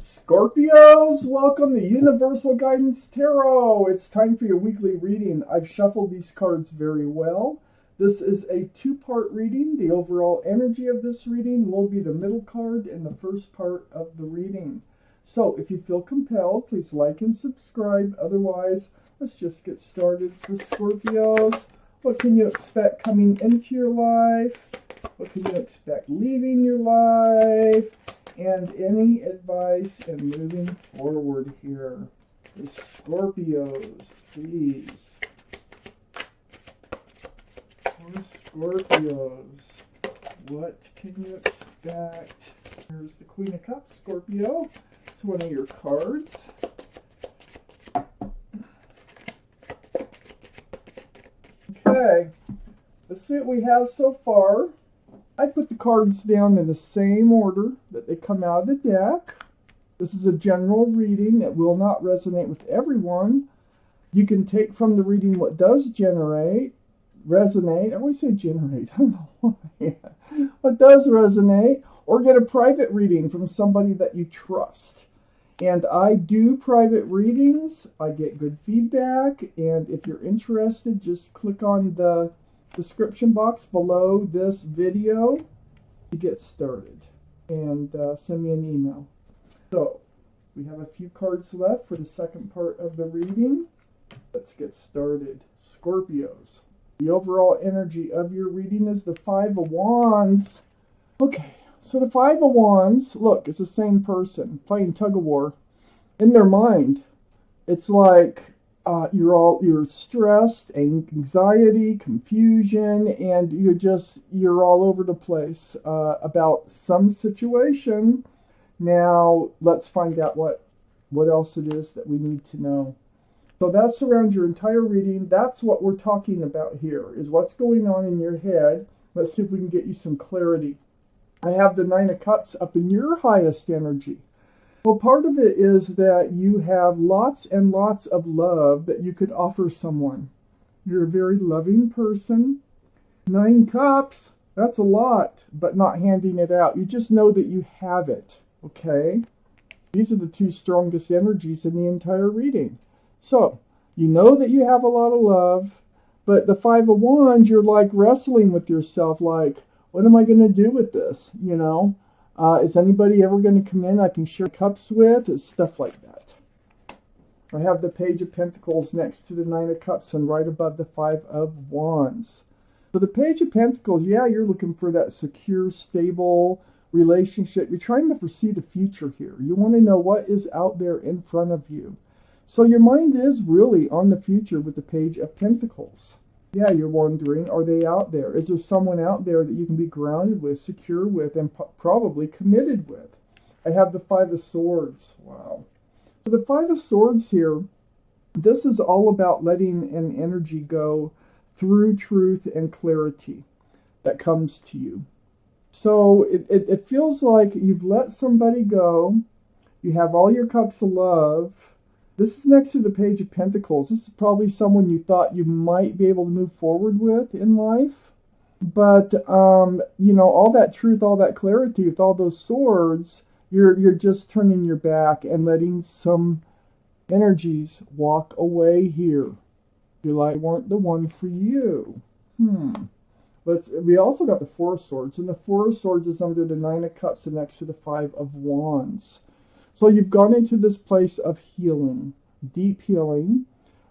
Scorpios, welcome to Universal Guidance Tarot. It's time for your weekly reading. I've shuffled these cards very well. This is a two-part reading. The overall energy of this reading will be the middle card and the first part of the reading. So if you feel compelled, please like and subscribe. Otherwise, let's just get started for Scorpios. What can you expect coming into your life? What can you expect leaving your life? And any advice in moving forward here. The Scorpios, please. For Scorpios, what can you expect? Here's the Queen of Cups, Scorpio. It's one of your cards. Okay, let's see what we have so far. I put the cards down in the same order that they come out of the deck. This is a general reading that will not resonate with everyone. You can take from the reading what does resonate. I always say generate. I don't know why. What does resonate, or get a private reading from somebody that you trust. And I do private readings. I get good feedback. And if you're interested, just click on the description box below this video to get started, and send me an email. So we have a few cards left for the second part of the reading. Let's get started. Scorpios, the overall energy of your reading is the Five of Wands. Okay, so the Five of Wands, look, it's the same person fighting tug of war in their mind. It's like you're stressed, anxiety, confusion, and you're all over the place about some situation. Now let's find out what else it is that we need to know. So that surrounds your entire reading. That's what we're talking about here, is what's going on in your head. Let's see if we can get you some clarity. I have the Nine of Cups up in your highest energy. Well, part of it is that you have lots and lots of love that you could offer someone. You're a very loving person. 9 cups, that's a lot, but not handing it out. You just know that you have it, okay? These are the two strongest energies in the entire reading. So, you know that you have a lot of love, but the Five of Wands, you're like wrestling with yourself, like, what am I going to do with this, you know? Is anybody ever going to come in I can share cups with? It's stuff like that. I have the Page of Pentacles next to the Nine of Cups and right above the Five of Wands. So the Page of Pentacles, yeah, you're looking for that secure, stable relationship. You're trying to foresee the future here. You want to know what is out there in front of you. So your mind is really on the future with the Page of Pentacles. Yeah, you're wondering, are they out there? Is there someone out there that you can be grounded with, secure with, and probably committed with? I have the Five of Swords. Wow. So the Five of Swords here, this is all about letting an energy go through truth and clarity that comes to you. So it feels like you've let somebody go. You have all your cups of love. This is next to the Page of Pentacles. This is probably someone you thought you might be able to move forward with in life. But, you know, all that truth, all that clarity with all those swords, you're just turning your back and letting some energies walk away here. You're like, weren't the one for you. We also got the Four of Swords, and the Four of Swords is under the Nine of Cups and next to the Five of Wands. So you've gone into this place of healing, deep healing,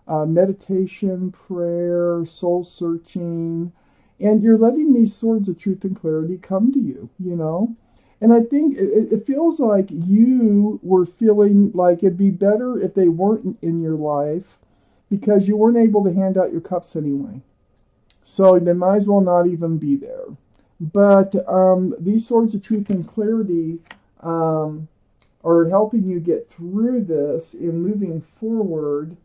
meditation, prayer, soul searching, and you're letting these swords of truth and clarity come to you, you know? And I think it feels like you were feeling like it'd be better if they weren't in your life because you weren't able to hand out your cups anyway. So they might as well not even be there. But these swords of truth and clarity are helping you get through this in moving forward.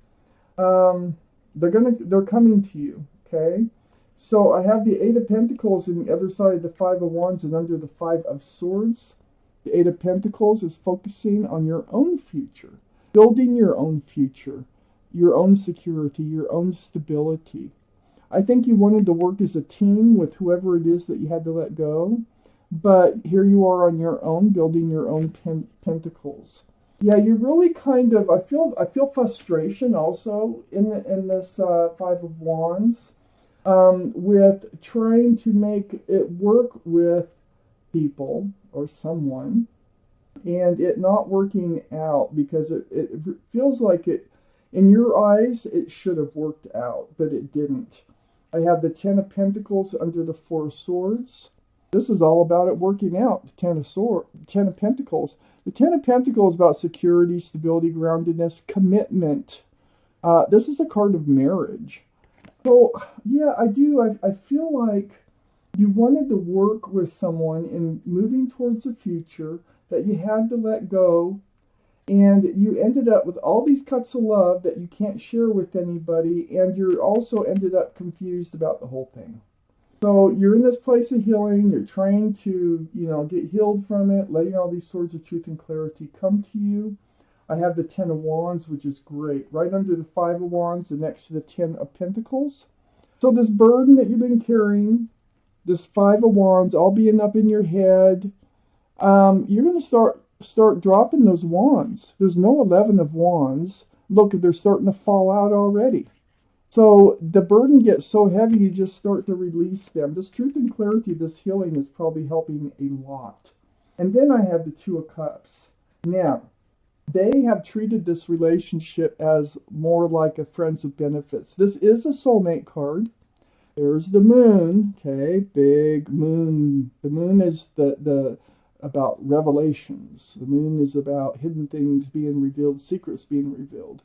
They're coming to you, okay? So I have the Eight of Pentacles in the other side of the Five of Wands and under the Five of Swords. The Eight of Pentacles is focusing on your own future, building your own future, your own security, your own stability. I think you wanted to work as a team with whoever it is that you had to let go. But here you are on your own, building your own pentacles. Yeah, you really kind of. I feel frustration also in this Five of Wands, with trying to make it work with people or someone, and it not working out because it feels like it, in your eyes, it should have worked out, but it didn't. I have the Ten of Pentacles under the Four of Swords. This is all about it working out. The Ten of Pentacles. The Ten of Pentacles is about security, stability, groundedness, commitment. This is a card of marriage. So yeah, I do. I feel like you wanted to work with someone in moving towards the future that you had to let go, and you ended up with all these cups of love that you can't share with anybody, and you're also ended up confused about the whole thing. So you're in this place of healing, you're trying to, get healed from it, letting all these swords of truth and clarity come to you. I have the Ten of Wands, which is great. Right under the Five of Wands, and next to the Ten of Pentacles. So this burden that you've been carrying, this Five of Wands, all being up in your head, you're going to start dropping those wands. There's no 11 of Wands. Look, they're starting to fall out already. So the burden gets so heavy, you just start to release them. This truth and clarity, this healing is probably helping a lot. And then I have the Two of Cups. Now, they have treated this relationship as more like a friends with benefits. This is a soulmate card. There's the moon, okay, big moon. The moon is the about revelations. The moon is about hidden things being revealed, secrets being revealed.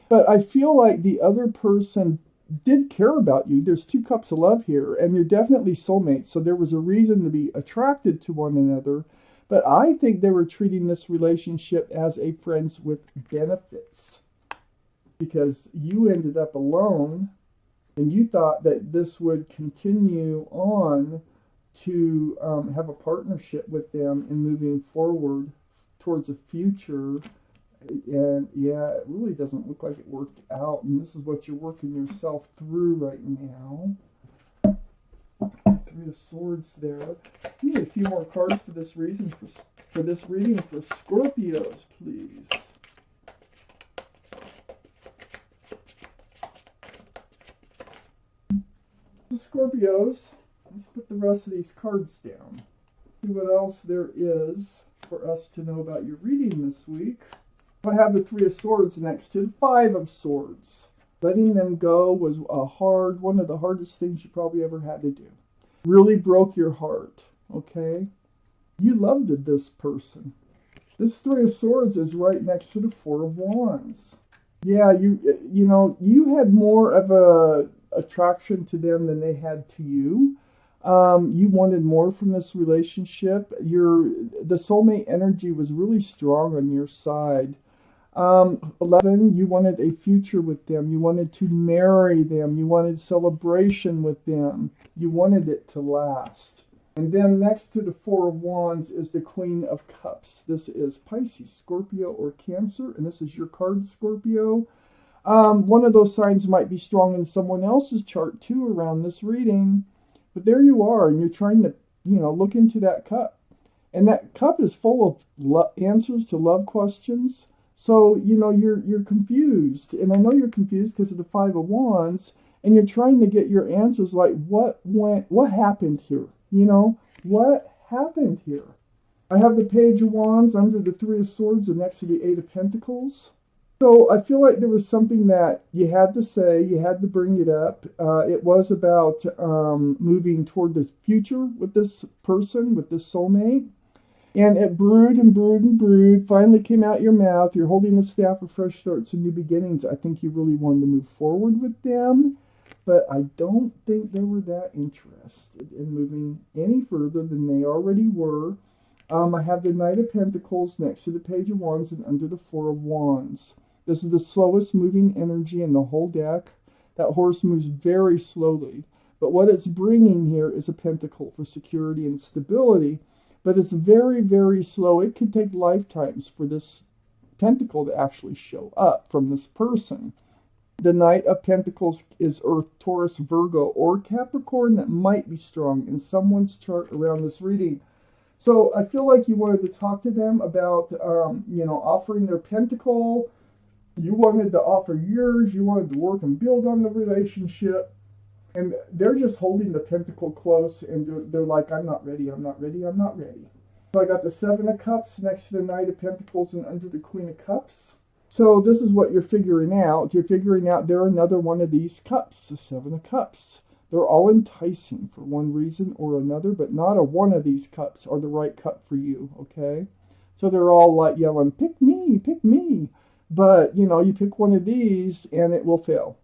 But I feel like the other person did care about you. There's two cups of love here, and you're definitely soulmates. So there was a reason to be attracted to one another. But I think they were treating this relationship as a friends with benefits, because you ended up alone, and you thought that this would continue on to have a partnership with them in moving forward towards a future. And yeah, it really doesn't look like it worked out, and this is what you're working yourself through right now. Three of Swords there. Need a few more cards for this reason, for this reading for Scorpios, please. The Scorpios, let's put the rest of these cards down. See what else there is for us to know about your reading this week. I have the Three of Swords next to the Five of Swords. Letting them go was one of the hardest things you probably ever had to do. Really broke your heart, okay? You loved this person. This Three of Swords is right next to the Four of Wands. Yeah, you had more of a attraction to them than they had to you. You wanted more from this relationship. The soulmate energy was really strong on your side. 11, you wanted a future with them. You wanted to marry them. You wanted celebration with them. You wanted it to last. And then next to the Four of Wands is the Queen of Cups. This is Pisces, Scorpio, or Cancer, and this is your card, Scorpio. One of those signs might be strong in someone else's chart too around this reading. But there you are, and you're trying to, look into that cup. And that cup is full of answers to love questions. So, you're confused. And I know you're confused because of the Five of Wands, and you're trying to get your answers like, what happened here? What happened here? I have the Page of Wands under the Three of Swords and next to the Eight of Pentacles. So I feel like there was something that you had to say, you had to bring it up. It was about moving toward the future with this person, with this soulmate. And it brewed and brewed and brewed, finally came out your mouth. You're holding the staff of fresh starts and new beginnings. I think you really wanted to move forward with them, but I don't think they were that interested in moving any further than they already were. I have the Knight of Pentacles next to the Page of Wands and under the Four of Wands. This is the slowest moving energy in the whole deck. That horse moves very slowly, but what it's bringing here is a pentacle for security and stability. But it's very, very slow. It could take lifetimes for this pentacle to actually show up from this person. The Knight of Pentacles is Earth, Taurus, Virgo, or Capricorn. That might be strong in someone's chart around this reading. So I feel like you wanted to talk to them about, offering their pentacle. You wanted to offer yours. You wanted to work and build on the relationship. And they're just holding the pentacle close, and they're like, I'm not ready, I'm not ready, I'm not ready. So I got the Seven of Cups next to the Knight of Pentacles and under the Queen of Cups. So this is what you're figuring out. You're figuring out they're another one of these cups, the Seven of Cups. They're all enticing for one reason or another, but not a one of these cups are the right cup for you, okay? So they're all like yelling, pick me, pick me. But, you pick one of these and it will fail.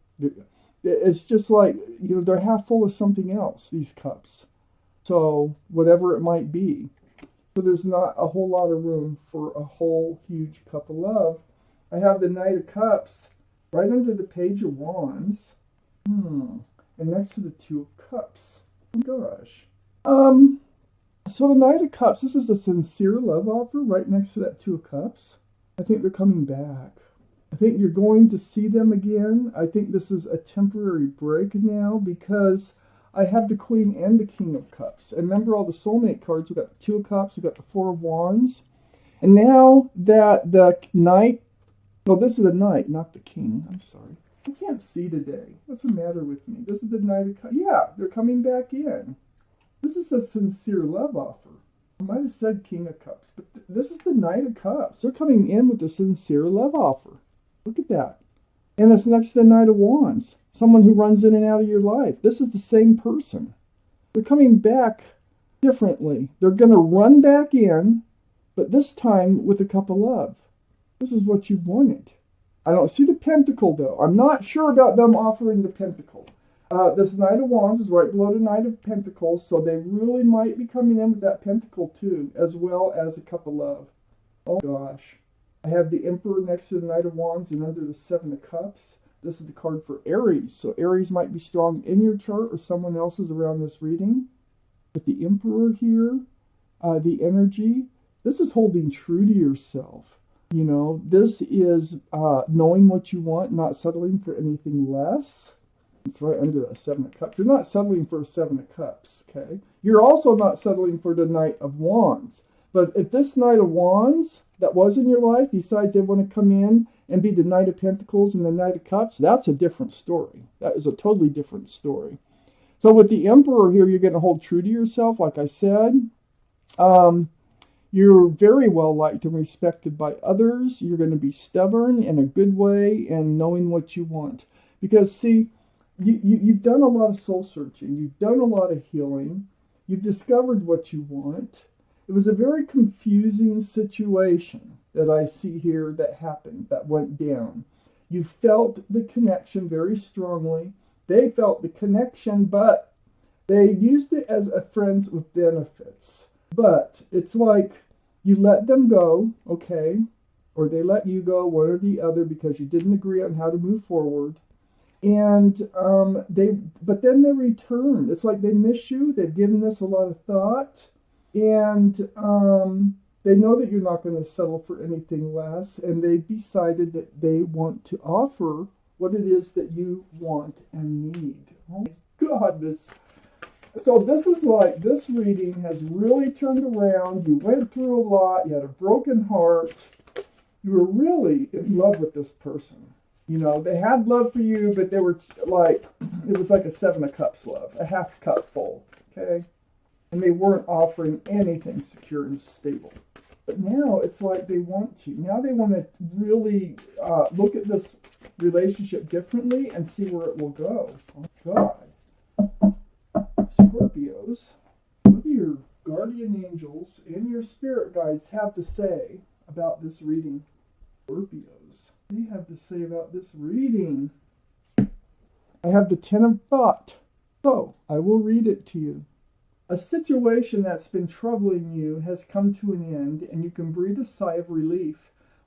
It's just like, they're half full of something else, these cups. So whatever it might be. So there's not a whole lot of room for a whole huge cup of love. I have the Knight of Cups right under the Page of Wands. And next to the Two of Cups. Oh gosh. So the Knight of Cups, this is a sincere love offer right next to that Two of Cups. I think they're coming back. I think you're going to see them again. I think this is a temporary break now because I have the Queen and the King of Cups. And remember all the soulmate cards. We've got the Two of Cups, we've got the Four of Wands. And now that the Knight, no, this is the Knight, not the King. I'm sorry. I can't see today. What's the matter with me? This is the Knight of Cups. Yeah, they're coming back in. This is a sincere love offer. I might have said King of Cups, but this is the Knight of Cups. They're coming in with a sincere love offer. Look at that. And it's next to the Knight of Wands. Someone who runs in and out of your life. This is the same person. They're coming back differently. They're going to run back in, but this time with a cup of love. This is what you wanted. I don't see the pentacle, though. I'm not sure about them offering the pentacle. This Knight of Wands is right below the Knight of Pentacles, so they really might be coming in with that pentacle, too, as well as a cup of love. Oh, gosh. I have the Emperor next to the Knight of Wands and under the Seven of Cups. This is the card for Aries. So Aries might be strong in your chart or someone else's around this reading. But the Emperor here, the energy, this is holding true to yourself. This is knowing what you want, not settling for anything less. It's right under the Seven of Cups. You're not settling for a Seven of Cups, okay? You're also not settling for the Knight of Wands. But if this Knight of Wands that was in your life decides they want to come in and be the Knight of Pentacles and the Knight of Cups, that's a different story. That is a totally different story. So with the Emperor here, you're going to hold true to yourself, like I said. You're very well liked and respected by others. You're going to be stubborn in a good way and knowing what you want. Because, see, you've done a lot of soul searching. You've done a lot of healing. You've discovered what you want. It was a very confusing situation that I see here that happened, that went down. You felt the connection very strongly. They felt the connection, but they used it as a friends with benefits. But it's like you let them go, okay, or they let you go, one or the other, because you didn't agree on how to move forward. And but then they returned. It's like they miss you. They've given this a lot of thought. And they know that you're not going to settle for anything less, and they've decided that they want to offer what it is that you want and need. Oh my God, so this is like, this reading has really turned around. You went through a lot. You had a broken heart. You were really in love with this person. They had love for you, but they were like, it was like a Seven of Cups love, a half cup full, okay? And they weren't offering anything secure and stable. But now it's like they want to. Now they want to really look at this relationship differently and see where it will go. Oh, God. Scorpios, what do your guardian angels and your spirit guides have to say about this reading? Scorpios, what do you have to say about this reading? I have the Ten of Thought. So, I will read it to you. A situation that's been troubling you has come to an end, and you can breathe a sigh of relief.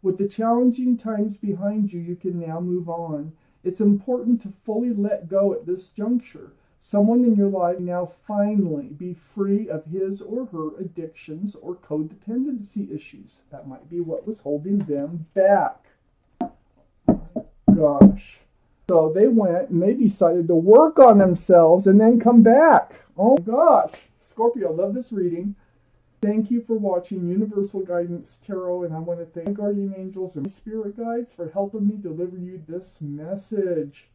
With the challenging times behind you, you can now move on. It's important to fully let go at this juncture. Someone in your life now finally be free of his or her addictions or codependency issues. That might be what was holding them back. Gosh. So they went and they decided to work on themselves and then come back. Oh gosh. Scorpio, love this reading. Thank you for watching Universal Guidance Tarot, and I want to thank my guardian angels and spirit guides for helping me deliver you this message.